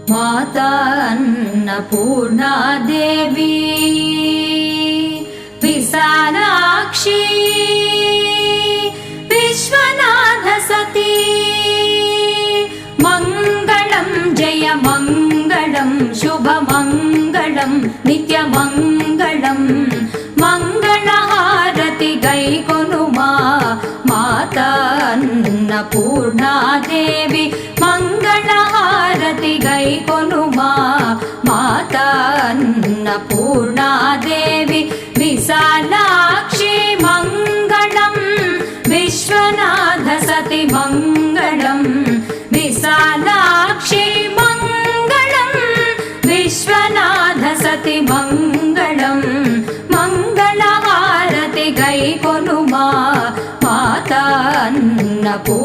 माता अन्नपूर्णा देवी विशालाक्षी विश्वनाथ सती मंगलम जय मंगलम शुभ मंगलम नित्य मंगलम मंगलहारति गैकोनुमा माता अन्नपूर्णा देवी मंगलहारति गैकोनुमा माता अन्नपूर्णा देवी विशालाक्षी मंगलम विश्वनाथ सती मंगलम विशालाक्षी मंगलम विश्वनाथ सती मंगलम मंगलहारति गैकोनुमा माता अन्नपूर्णा